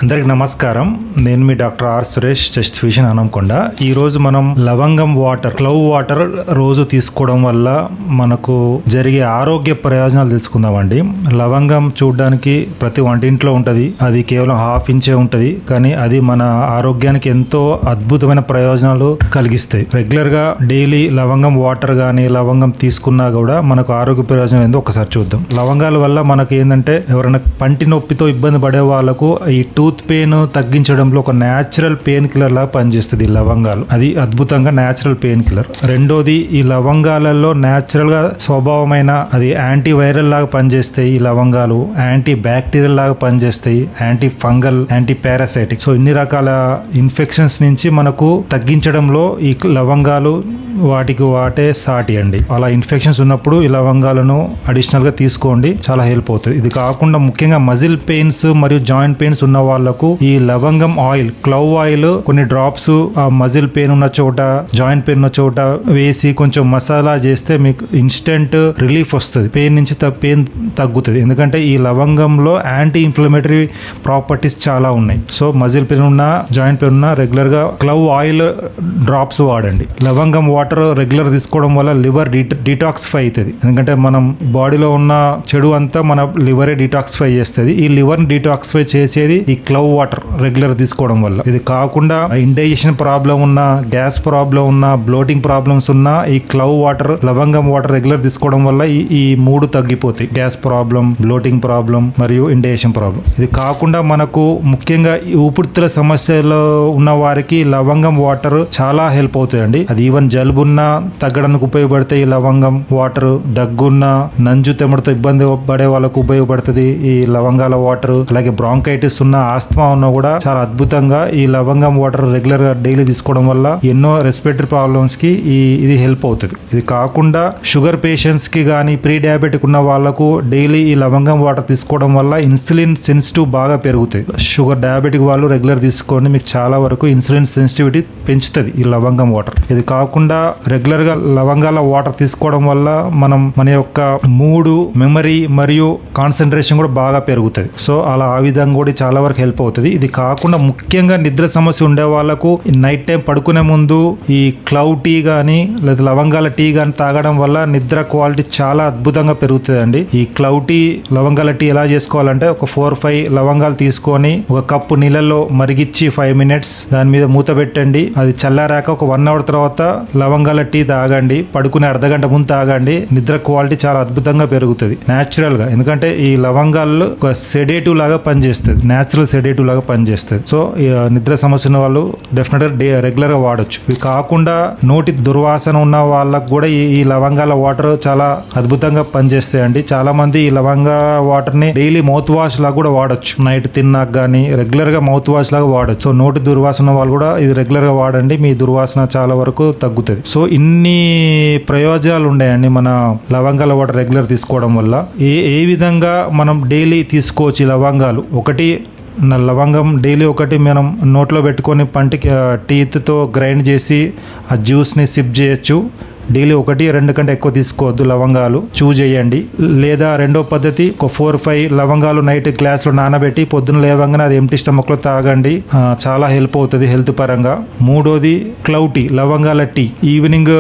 అందరికి నమస్కారం. నేను మీ doctor R Suresh, chest physician, Hanamkonda. ఈరోజు మనం లవంగం వాటర్, క్లవ్ వాటర్ రోజు తీసుకోవడం వల్ల మనకు జరిగే ఆరోగ్య ప్రయోజనాలు తెలుసుకుందామండి. లవంగం చూడడానికి ప్రతి వంటింట్లో ఉంటుంది. అది కేవలం ½ ఇంచే ఉంటుంది, కానీ అది మన ఆరోగ్యానికి ఎంతో అద్భుతమైన ప్రయోజనాలు కలిగిస్తాయి. రెగ్యులర్గా డైలీ లవంగం వాటర్ కానీ లవంగం తీసుకున్నా కూడా మనకు ఆరోగ్య ప్రయోజనం ఏందో ఒకసారి చూద్దాం. లవంగాల వల్ల మనకు ఏంటంటే, ఎవరైనా పంటి నొప్పితో ఇబ్బంది పడే వాళ్ళకు ఈ టూత్ పెయిన్ తగ్గించడంలో ఒక న్యాచురల్ పెయిన్ కిల్లర్ లాగా పనిచేస్తుంది ఈ లవంగాలు. అది అద్భుతంగా న్యాచురల్ పెయిన్ కిల్లర్. రెండోది, ఈ లవంగాలలో న్యాచురల్ గా స్వభావమైన అది యాంటీ వైరల్ లాగా పనిచేస్తాయి. ఈ లవంగాలు యాంటీ బ్యాక్టీరియల్ లాగా పనిచేస్తాయి, anti fungal, anti parasitic. So ఇన్ని రకాల ఇన్ఫెక్షన్స్ నుంచి మనకు తగ్గించడంలో ఈ లవంగాలు వాటికి వాటే సాటి అండి. అలా ఇన్ఫెక్షన్స్ ఉన్నప్పుడు ఈ లవంగాలను అడిషనల్ గా తీసుకోండి, చాలా హెల్ప్ అవుతుంది. ఇది కాకుండా ముఖ్యంగా మజిల్ పెయిన్స్ మరియు జాయింట్ పెయిన్స్ ఉన్న వాళ్ళకు ఈ లవంగం ఆయిల్, క్లవ్ ఆయిల్ కొన్ని డ్రాప్స్ ఆ మజిల్ పెయిన్ ఉన్న చోట, జాయింట్ పెయిన్ ఉన్న చోట వేసి కొంచెం మసాలా చేస్తే మీకు ఇన్స్టెంట్ రిలీఫ్ వస్తుంది. పెయిన్ నుంచి పెయిన్ తగ్గుతుంది. ఎందుకంటే ఈ లవంగంలో యాంటీ ఇన్ఫ్లమేటరీ ప్రాపర్టీస్ చాలా ఉన్నాయి. సో మజిల్ పెయిన్ ఉన్న, జాయింట్ పెయిన్ ఉన్న రెగ్యులర్ గా క్లవ్ ఆయిల్ డ్రాప్స్ వాడండి. లవంగం వాటర్ రెగ్యులర్ తీసుకోవడం వల్ల లివర్ డీటాక్సిఫై అవుతుంది. ఎందుకంటే మనం బాడీలో ఉన్న చెడు అంతా మన లివరే డీటాక్సిఫై చేస్తుంది. ఈ లివర్ డీటాక్సిఫై చేసేది ఈ క్లవ్ వాటర్ రెగ్యులర్ తీసుకోవడం వల్ల. ఇది కాకుండా ఇండైజెషన్ ప్రాబ్లం ఉన్నా, గ్యాస్ ప్రాబ్లం ఉన్నా, బ్లోటింగ్ ప్రాబ్లమ్స్ ఉన్నా ఈ క్లవ్ వాటర్, లవంగం వాటర్ రెగ్యులర్ తీసుకోవడం వల్ల ఈ మూడు తగ్గిపోతాయి. గ్యాస్ ప్రాబ్లం, బ్లోటింగ్ ప్రాబ్లం మరియు ఇండైజెషన్ ప్రాబ్లం. ఇది కాకుండా మనకు ముఖ్యంగా ఊపిరితిత్తుల సమస్యలు ఉన్న వారికి లవంగం వాటర్ చాలా హెల్ప్ అవుతాయండి. అది ఈవెన్ జలుబున్నా తగ్గడానికి ఉపయోగపడతాయి ఈ లవంగం వాటర్. దగ్గున్న, నంజు తెమ్మడితో ఇబ్బంది పడే వాళ్ళకు ఉపయోగపడుతుంది ఈ లవంగాల వాటర్. అలాగే బ్రాంకైటిస్ ఉన్న, ఆస్తమా ఉన్నా కూడా చాలా అద్భుతంగా ఈ లవంగం వాటర్ రెగ్యులర్ గా డైలీ తీసుకోవడం వల్ల ఎన్నో రెస్పిరేటరీ ప్రాబ్లమ్స్ కి ఇది హెల్ప్ అవుతుంది. ఇది కాకుండా షుగర్ పేషెంట్స్ కి కానీ, ప్రీ డయాబెటిక్ ఉన్న వాళ్ళకు డైలీ ఈ లవంగం వాటర్ తీసుకోవడం వల్ల ఇన్సులిన్ సెన్సిటివ్ బాగా పెరుగుతాయి. షుగర్ డయాబెటిక్ వాళ్ళు రెగ్యులర్ తీసుకోండి, మీకు చాలా వరకు ఇన్సులిన్ సెన్సిటివిటీ పెంచుతుంది ఈ లవంగం వాటర్. ఇది కాకుండా రెగ్యులర్ గా లవంగాల వాటర్ తీసుకోవడం వల్ల మన యొక్క మూడు, మెమరీ మరియు కాన్సన్ట్రేషన్ కూడా బాగా పెరుగుతుంది. సో అలా ఆ విధంగా కూడా చాలా వరకు హెల్ప్ అవుతుంది. ఇది కాకుండా ముఖ్యంగా నిద్ర సమస్య ఉండే వాళ్ళకు నైట్ టైం పడుకునే ముందు ఈ క్లవ్ టీ కానీ లేదా లవంగాల టీ కానీ తాగడం వల్ల నిద్ర క్వాలిటీ చాలా అద్భుతంగా పెరుగుతుంది అండి. ఈ క్లవ్ టీ, లవంగాల టీ ఎలా చేసుకోవాలంటే, ఒక 4-5 లవంగాలు తీసుకొని ఒక కప్పు నీళ్ళలో మరిగిచ్చి 5 minutes దాని మీద మూత పెట్టండి. అది చల్లారాక ఒక 1 hour తర్వాత లవంగాల టీ తాగండి. పడుకునే అర్ధగంట ముందు తాగండి. నిద్ర క్వాలిటీ చాలా అద్భుతంగా పెరుగుతుంది న్యాచురల్ గా. ఎందుకంటే ఈ లవంగాలు ఒక సెడేటివ్ లాగా పనిచేస్తుంది, న్యాచురల్ సెడేటివ్ లాగా పనిచేస్తుంది. సో నిద్ర సమస్య ఉన్న వాళ్ళు డెఫినెట్ గా రెగ్యులర్ గా వాడొచ్చు. ఇవి కాకుండా నోటి దుర్వాసన ఉన్న వాళ్ళకు కూడా ఈ లవంగాల వాటర్ చాలా అద్భుతంగా పనిచేస్తాయండి. చాలా మంది ఈ లవంగా వాటర్ ని డైలీ మౌత్ వాష్ లాగా కూడా వాడొచ్చు. నైట్ తిన్నాక కానీ రెగ్యులర్ గా మౌత్ వాష్ లాగా వాడొచ్చు. సో నోటి దుర్వాసన వాళ్ళు కూడా ఇది రెగ్యులర్ గా వాడండి, మీ దుర్వాసన చాలా వరకు తగ్గుతుంది. సో ఇన్ని ప్రయోజనాలు ఉన్నాయండి మన లవంగాల వాటర్ రెగ్యులర్ తీసుకోవడం వల్ల. ఏ విధంగా మనం డైలీ తీసుకోవచ్చు ఈ లవంగాలు? ఒకటి, లవంగం డైలీ ఒకటి మనం నోట్లో పెట్టుకొని పంటికి టీత్తో గ్రైండ్ చేసి ఆ జ్యూస్ని సిప్ చేయొచ్చు. డైలీ 1-2 కంటే ఎక్కువ తీసుకోవద్దు లవంగాలు, చూజ్ చేయండి. లేదా రెండో పద్ధతి, ఒక 4-5 లవంగాలు నైట్ గ్లాస్లో నానబెట్టి పొద్దున లేవంగానే అది ఎంటీ స్టమక్లో తాగండి, చాలా హెల్ప్ అవుతుంది హెల్త్ పరంగా. మూడోది, క్లవ్ టీ, లవంగాల టీ. ఈవినింగ్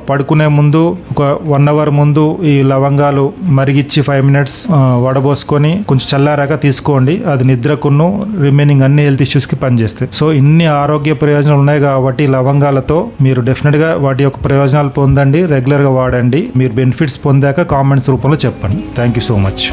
పడుకునే ముందు ఒక 1 hour ముందు ఈ లవంగాలు మరిగిచ్చి 5 minutes వడబోసుకొని కొంచెం చల్లారాక తీసుకోండి. అది నిద్రకును రిమైనింగ్ అన్ని హెల్త్ ఇష్యూస్కి పనిచేస్తాయి. సో ఇన్ని ఆరోగ్య ప్రయోజనాలు ఉన్నాయి కాబట్టి లవంగాలతో మీరు డెఫినెట్గా వాటి యొక్క ప్రయోజనాలు పొందండి, రెగ్యులర్గా వాడండి. మీరు బెనిఫిట్స్ పొందాక కామెంట్స్ రూపంలో చెప్పండి. Thank you so much.